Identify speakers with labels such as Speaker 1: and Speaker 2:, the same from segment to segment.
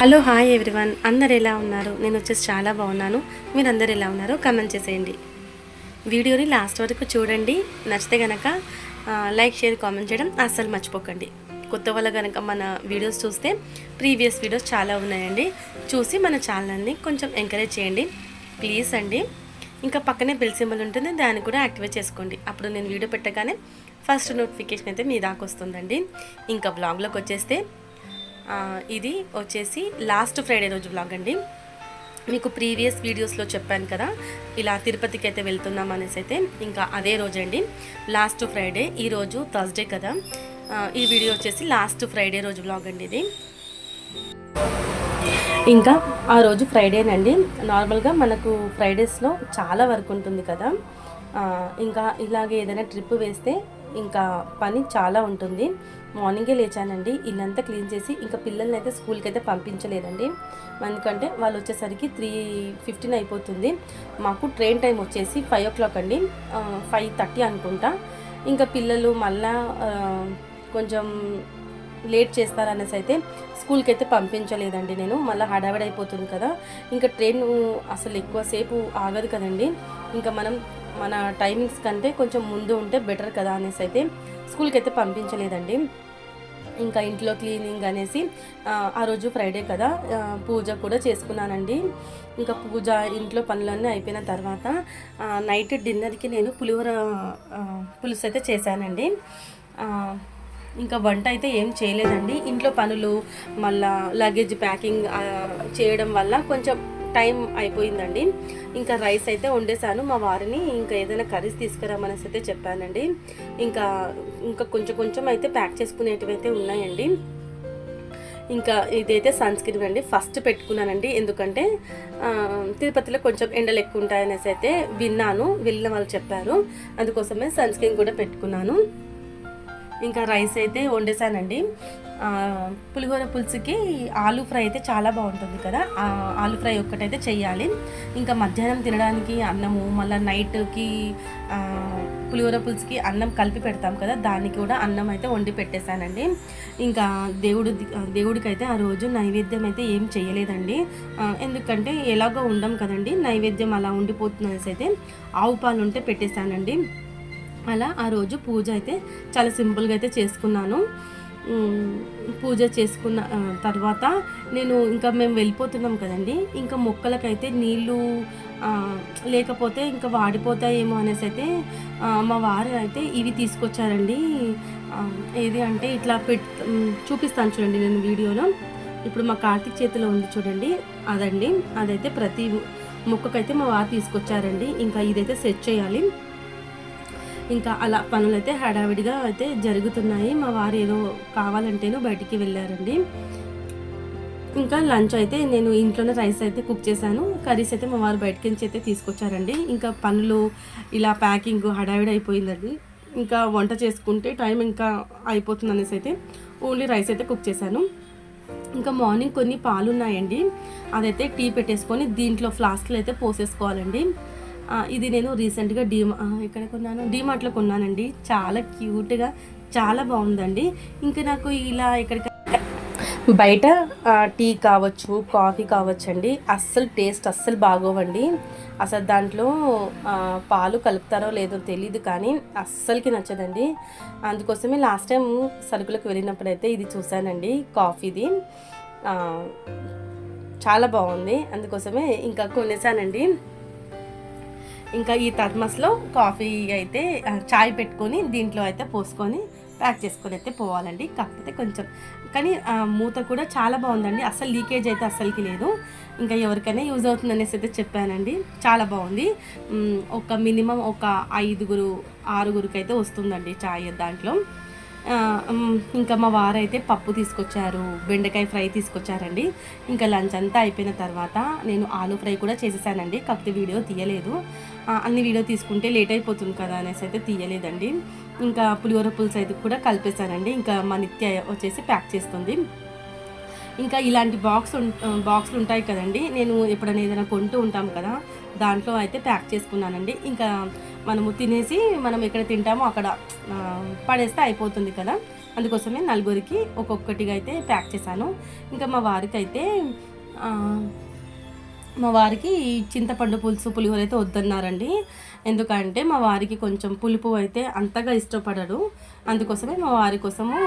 Speaker 1: Hello hi everyone, అందరు ఎలా ఉన్నారు? నేను వచ్చేసి చాలా బాగున్నాను. మీరు అందరు ఎలా ఉన్నారో కామెంట్ చేసేయండి. వీడియోని లాస్ట్ వరకు చూడండి. నచ్చితే కనుక లైక్, షేర్, కామెంట్ చేయడం అస్సలు మర్చిపోకండి. కొత్త వాళ్ళ కనుక మన వీడియోస్ చూస్తే ప్రీవియస్ వీడియోస్ చాలా ఉన్నాయండి, చూసి మన ఛానల్ని కొంచెం ఎంకరేజ్ చేయండి ప్లీజ్ అండి. ఇంకా పక్కనే బెల్ సింబల్ ఉంటుంది, దాన్ని కూడా యాక్టివేట్ చేసుకోండి. అప్పుడు నేను వీడియో పెట్టగానే ఫస్ట్ నోటిఫికేషన్ అయితే మీ దాకా వస్తుందండి. ఇంకా బ్లాగ్లోకి వచ్చేస్తే ఇది వచ్చేసి లాస్ట్ ఫ్రైడే రోజు బ్లాగ్ అండి. మీకు ప్రీవియస్ వీడియోస్లో చెప్పాను కదా ఇలా తిరుపతికి అయితే వెళ్తున్నాం అనేసి అయితే, ఇంకా అదే రోజు అండి లాస్ట్ ఫ్రైడే. ఈరోజు థర్స్డే కదా, ఈ వీడియో వచ్చేసి లాస్ట్ ఫ్రైడే రోజు బ్లాగ్ అండి ఇది. ఇంకా ఆ రోజు ఫ్రైడేనండి. నార్మల్గా మనకు ఫ్రైడేస్లో చాలా వర్క్ ఉంటుంది కదా, ఇంకా ఇలాగే ఏదైనా ట్రిప్ వేస్తే ఇంకా పని చాలా ఉంటుంది. మార్నింగే లేచానండి, ఇల్లంతా క్లీన్ చేసి ఇంకా పిల్లల్ని అయితే స్కూల్కి అయితే పంపించలేదండి. ఎందుకంటే వాళ్ళు వచ్చేసరికి 3:15 అయిపోతుంది. మాకు ట్రైన్ టైం వచ్చేసి 5 o'clock అండి, 5:30 అనుకుంటా. ఇంకా పిల్లలు మళ్ళా కొంచెం లేట్ చేస్తారనేసి అయితే స్కూల్కి అయితే పంపించలేదండి నేను. మళ్ళీ హడావిడి అయిపోతుంది కదా, ఇంకా ట్రైన్ అసలు ఎక్కువసేపు ఆగదు కదండి. ఇంకా మన టైమింగ్స్ కంటే కొంచెం ముందు ఉంటే బెటర్ కదా అనేసి అయితే స్కూల్కి అయితే పంపించలేదండి. ఇంకా ఇంట్లో క్లీనింగ్ అనేసి ఆ రోజు ఫ్రైడే కదా, పూజ కూడా చేసుకున్నానండి. ఇంకా పూజ ఇంట్లో పనులన్నీ అయిపోయిన తర్వాత నైట్ డిన్నర్కి నేను పులుసు అయితే చేశానండి. ఇంకా వంట అయితే ఏం చేయలేదండి. ఇంట్లో పనులు మళ్ళా లగేజ్ ప్యాకింగ్ చేయడం వల్ల కొంచెం టైం అయిపోయిందండి. ఇంకా రైస్ అయితే వండేసాను. మా వారిని ఇంకా ఏదైనా కర్రీస్ తీసుకురామనేసి అయితే చెప్పానండి. ఇంకా కొంచెం అయితే ప్యాక్ చేసుకునేటివి అయితే ఉన్నాయండి. ఇంకా ఇదైతే సన్ స్క్రీన్ అండి, ఫస్ట్ పెట్టుకున్నానండి. ఎందుకంటే తిరుపతిలో కొంచెం ఎండలు ఎక్కువ ఉంటాయనేసి అయితే వెళ్ళిన వాళ్ళు చెప్పారు, అందుకోసమే సన్ స్క్రీన్ కూడా పెట్టుకున్నాను. ఇంకా రైస్ అయితే వండేసానండి. పులిహోర పులుసుకి ఆలూ ఫ్రై అయితే చాలా బాగుంటుంది కదా, ఆలూ ఫ్రై ఒక్కటైతే చెయ్యాలి. ఇంకా మధ్యాహ్నం తినడానికి అన్నము, మళ్ళీ నైట్కి పులిహోర పులుసుకి అన్నం కలిపి పెడతాం కదా, దానికి కూడా అన్నం అయితే వండి పెట్టేశానండి. ఇంకా దేవుడికి అయితే ఆ రోజు నైవేద్యం అయితే ఏం చేయలేదండి. ఎందుకంటే ఎలాగో ఉండం కదండి, నైవేద్యం అలా ఉండిపోతుందనేసి అయితే ఆవు పాలు ఉంటే పెట్టేశానండి. అలా ఆ రోజు పూజ అయితే చాలా సింపుల్గా అయితే చేసుకున్నాను. పూజ చేసుకున్న తర్వాత మేము వెళ్ళిపోతున్నాం కదండి, ఇంకా మొక్కలకైతే నీళ్ళు లేకపోతే ఇంకా వాడిపోతాయేమో అనేసి అయితే మా వారు అయితే ఇవి తీసుకొచ్చారండి. ఏది అంటే ఇట్లా చూపిస్తాను చూడండి నేను వీడియోలో. ఇప్పుడు మా కార్తీక్ చేతిలో ఉంది చూడండి, అదండి. అదైతే ప్రతి మొక్కకైతే మా వారు తీసుకొచ్చారండి. ఇంకా ఇదైతే సెట్ చేయాలి. ఇంకా అలా పనులైతే హడావిడిగా అయితే జరుగుతున్నాయి. మా వారు ఏదో కావాలంటేనో బయటికి వెళ్ళారండి. ఇంకా లంచ్ అయితే నేను ఇంట్లోనే రైస్ అయితే కుక్ చేశాను. కర్రీస్ అయితే మా వారు బయటకి నుంచి అయితే తీసుకొచ్చారండి. ఇంకా పనులు ఇలా ప్యాకింగ్ హడావిడి అయిపోయిందండి. ఇంకా వంట చేసుకుంటే టైం ఇంకా అయిపోతుంది అనేసి అయితే ఓన్లీ రైస్ అయితే కుక్ చేశాను. ఇంకా మార్నింగ్ కొన్ని పాలు ఉన్నాయండి, అదైతే టీ పెట్టేసుకొని దీంట్లో ఫ్లాస్క్లో అయితే పోసేసుకోవాలండి. ఇది నేను రీసెంట్గా డీమార్ట్లో కొన్నానండి. చాలా క్యూట్గా చాలా బాగుందండి. ఇంకా నాకు ఇలా బయట టీ కావచ్చు, కాఫీ కావచ్చండి, టేస్ట్ అస్సలు బాగోవండి. అసలు దాంట్లో పాలు కలుపుతారో లేదో తెలియదు, కానీ అస్సలకి నచ్చదండి. అందుకోసమే లాస్ట్ టైం సరుకులకు వెళ్ళినప్పుడైతే ఇది చూశానండి, కాఫీది చాలా బాగుంది. అందుకోసమే ఇంకా కొనేసానండి. ఇంకా ఈ థర్మస్లో కాఫీ అయితే చాయ్ పెట్టుకొని దీంట్లో అయితే పోసుకొని ప్యాక్ చేసుకొని అయితే పోవాలండి. కాకపోతే కొంచెం కానీ మూత కూడా చాలా బాగుందండి, అస్సలు లీకేజ్ అయితే అస్సలకి లేదు. ఇంకా ఎవరికైనా యూజ్ అవుతుంది అనేసి అయితే చెప్పానండి. చాలా బాగుంది. మినిమం ఒక 5-6 అయితే వస్తుందండి చాయ్ దాంట్లో. ఇంకా మా వారైతే పప్పు తీసుకొచ్చారు, బెండకాయ ఫ్రై తీసుకొచ్చారండి. ఇంకా లంచ్ అంతా అయిపోయిన తర్వాత నేను ఆలూ ఫ్రై కూడా చేసేసానండి. కాకపోతే వీడియో తీయలేదు, అన్ని వీడియో తీసుకుంటే లేట్ అయిపోతుంది కదా అనేసి అయితే తీయలేదండి. ఇంకా పులిహోర పులుసు అయితే కూడా కలిపేశానండి. ఇంకా మా నిత్య వచ్చేసి ప్యాక్ చేస్తుంది. ఇంకా ఇలాంటి బాక్స్లు ఉంటాయి కదండి, నేను ఎప్పుడైనా ఏదైనా కొంటూ ఉంటాం కదా, దాంట్లో అయితే ప్యాక్ చేసుకున్నానండి. ఇంకా మనము తినేసి మనం ఎక్కడ తింటామో అక్కడ పడేస్తే అయిపోతుంది కదా, అందుకోసమే నలుగురికి ఒక్కొక్కటిగా అయితే ప్యాక్ చేశాను. ఇంకా మా వారికి చింతపండు పులుసు పులిహోర అయితే వద్దన్నారండి. ఎందుకంటే మా వారికి కొంచెం పులుపు అయితే అంతగా ఇష్టపడడు, అందుకోసమే మా వారి కోసము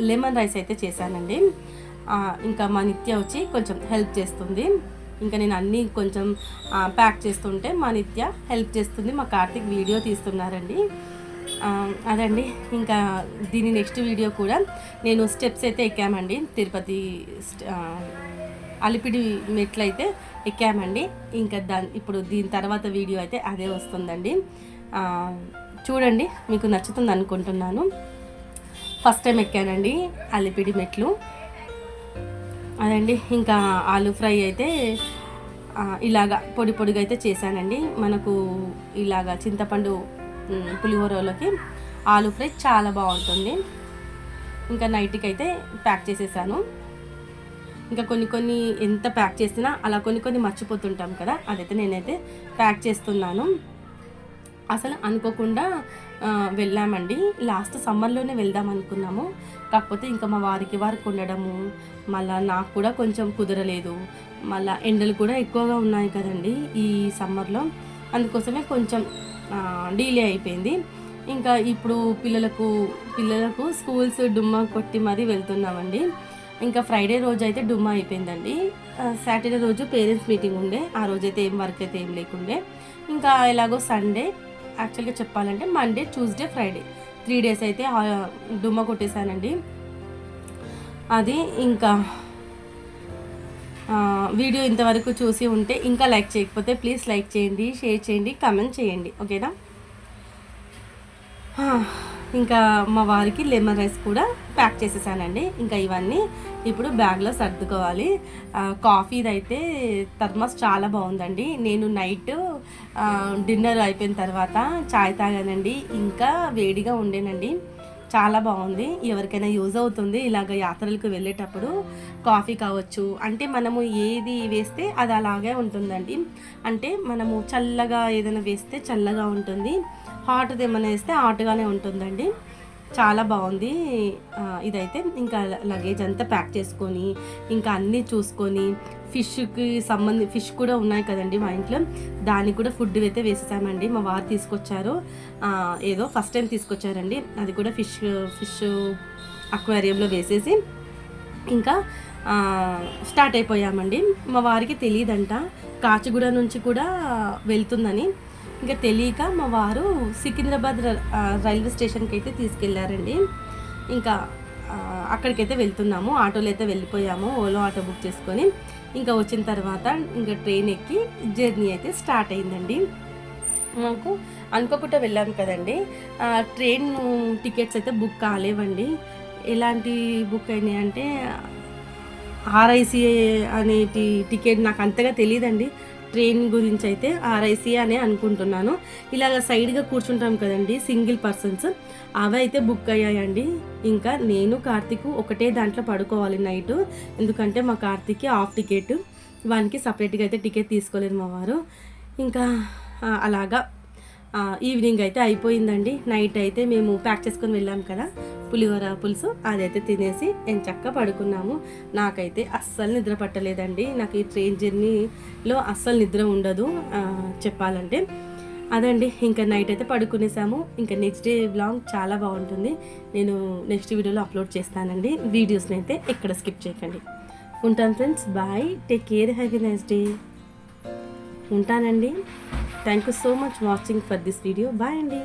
Speaker 1: లెమన్ రైస్ అయితే చేశానండి. ఇంకా మా నిత్య వచ్చి కొంచెం హెల్ప్ చేస్తుంది. ఇంకా నేను అన్నీ కొంచెం ప్యాక్ చేస్తుంటే మా నిత్య హెల్ప్ చేస్తుంది. మా కార్తీక్ వీడియో తీస్తున్నారండి. అదండి. ఇంకా దీని నెక్స్ట్ వీడియో కూడా నేను స్టెప్స్ అయితే ఎక్కామండి, తిరుపతి అలిపిడి మెట్లు అయితే ఎక్కామండి. ఇంకా ఇప్పుడు దీని తర్వాత వీడియో అయితే అదే వస్తుందండి. చూడండి, మీకు నచ్చుతుంది అనుకుంటున్నాను. ఫస్ట్ టైం ఎక్కానండి అలిపిడి మెట్లు. అదండి. ఇంకా ఆలు ఫ్రై అయితే ఇలాగా పొడిగా అయితే చేశానండి. మనకు ఇలాగా చింతపండు పులిహోరలోకి ఆలు ఫ్రై చాలా బాగుంటుంది. ఇంకా నైట్కి అయితే ప్యాక్ చేసేసాను. ఇంకా కొన్ని ఎంత ప్యాక్ చేసినా అలా కొన్ని మర్చిపోతుంటాం కదా, అదైతే నేనైతే ప్యాక్ చేస్తున్నాను. అసలు అనుకోకుండా వెళ్ళామండి. లాస్ట్ సమ్మర్లోనే వెళ్దాం అనుకున్నాము. కాకపోతే ఇంకా మా వారికి వర్క్ ఉండడము, మళ్ళీ నాకు కూడా కొంచెం కుదరలేదు. మళ్ళీ ఎండలు కూడా ఎక్కువగా ఉన్నాయి కదండి ఈ సమ్మర్లో, అందుకోసమే కొంచెం డిలే అయిపోయింది. ఇంకా ఇప్పుడు పిల్లలకు స్కూల్స్ డుమ్మా కొట్టి మరీ వెళ్తున్నామండి. ఇంకా ఫ్రైడే రోజు అయితే డుమ్మా అయిపోయిందండి. సాటర్డే రోజు పేరెంట్స్ మీటింగ్ ఉండే, ఆ రోజైతే ఏం వర్క్ అయితే ఏం లేకుండే. ఇంకా ఎలాగో సండే, యాక్చువల్గా చెప్పాలంటే మండే, ట్యూస్డే, ఫ్రైడే 3 days అయితే డుమ్మా కొట్టేశానండి. అది ఇంకా వీడియో ఇంతవరకు చూసి ఉంటే ఇంకా లైక్ చేయకపోతే ప్లీజ్ లైక్ చేయండి, షేర్ చేయండి, కామెంట్ చేయండి, ఓకేనా. ఇంకా మా వారికి లెమన్ రైస్ కూడా ప్యాక్ చేసేసానండి. ఇంకా ఇవన్నీ ఇప్పుడు బ్యాగ్లో సర్దుకోవాలి. కాఫీది అయితే థర్మాస్ చాలా బాగుందండి. నేను నైట్ డిన్నర్ అయిపోయిన తర్వాత చాయ్ తాగానండి. ఇంకా వేడిగా ఉండేనండి, చాలా బాగుంది. ఎవరికైనా యూజ్ అవుతుంది ఇలాగ యాత్రలకు వెళ్ళేటప్పుడు. కాఫీ కావచ్చు, అంటే మనము ఏది వేస్తే అది అలాగే ఉంటుందండి. అంటే మనము చల్లగా ఏదైనా వేస్తే చల్లగా ఉంటుంది, హాట్ది ఏమైనా వేస్తే హాట్గానే ఉంటుందండి. చాలా బాగుంది ఇదైతే. ఇంకా లగేజ్ అంతా ప్యాక్ చేసుకొని ఇంకా అన్నీ చూసుకొని ఫిష్ కూడా ఉన్నాయి కదండి మా ఇంట్లో, దానికి కూడా ఫుడ్ అయితే వేసేసామండి. మా వారు తీసుకొచ్చారు, ఏదో ఫస్ట్ టైం తీసుకొచ్చారండి, అది కూడా ఫిష్ అక్వేరియంలో వేసేసి ఇంకా స్టార్ట్ అయిపోయామండి. మా వారికి తెలియదంట కాచిగూడ నుంచి కూడా వెళ్తుందని. ఇంకా తెలియక మా వారు సికింద్రాబాద్ రైల్వే స్టేషన్కి అయితే తీసుకెళ్ళారండి. ఇంకా అక్కడికైతే వెళ్తున్నాము, ఆటోలో అయితే వెళ్ళిపోయాము, ఓలో ఆటో బుక్ చేసుకొని. ఇంకా వచ్చిన తర్వాత ఇంకా ట్రైన్ ఎక్కి జర్నీ అయితే స్టార్ట్ అయిందండి. మాకు అనుకోకుండా వెళ్ళాము కదండి, ట్రైన్ టికెట్స్ అయితే బుక్ కాలేవండి. ఎలాంటి బుక్ అయినాయి అంటే ఆర్ఐసీ అనేటి టికెట్, నాకు అంతగా తెలియదండి ట్రైన్ గురించి అయితే. ఆర్ఐసీ అనే అనుకుంటున్నాను. ఇలాగ సైడ్గా కూర్చుంటాం కదండి సింగిల్ పర్సన్స్, అవి అయితే బుక్ అయ్యాయండి. ఇంకా నేను కార్తీక్ ఒకటే దాంట్లో పడుకోవాలి నైట్, ఎందుకంటే మా కార్తీక్కి హాఫ్ టికెట్, వానికి సపరేట్గా అయితే టికెట్ తీసుకోలేదు మా వారు. ఇంకా అలాగా ఈవినింగ్ అయితే అయిపోయిందండి. నైట్ అయితే మేము ప్యాక్ చేసుకొని వెళ్ళాం కదా పులిహోర పులుసు, అదైతే తినేసి ఎంచక్కా పడుకున్నాము. నాకైతే అస్సలు నిద్ర పట్టలేదండి. నాకు ఈ ట్రైన్ జర్నీలో అస్సలు నిద్ర ఉండదు చెప్పాలంటే. అదండి, ఇంకా నైట్ అయితే పడుకునేసాము. ఇంకా నెక్స్ట్ డే వ్లాగ్ చాలా బాగుంటుంది, నేను నెక్స్ట్ వీడియోలో అప్లోడ్ చేస్తానండి. వీడియోస్ని అయితే ఎక్కడ స్కిప్ చేయకండి. ఉంటాను friends, bye, take care, have a nice day. ఉంటానండి. Thank you so much watching for this video. Bye అండి.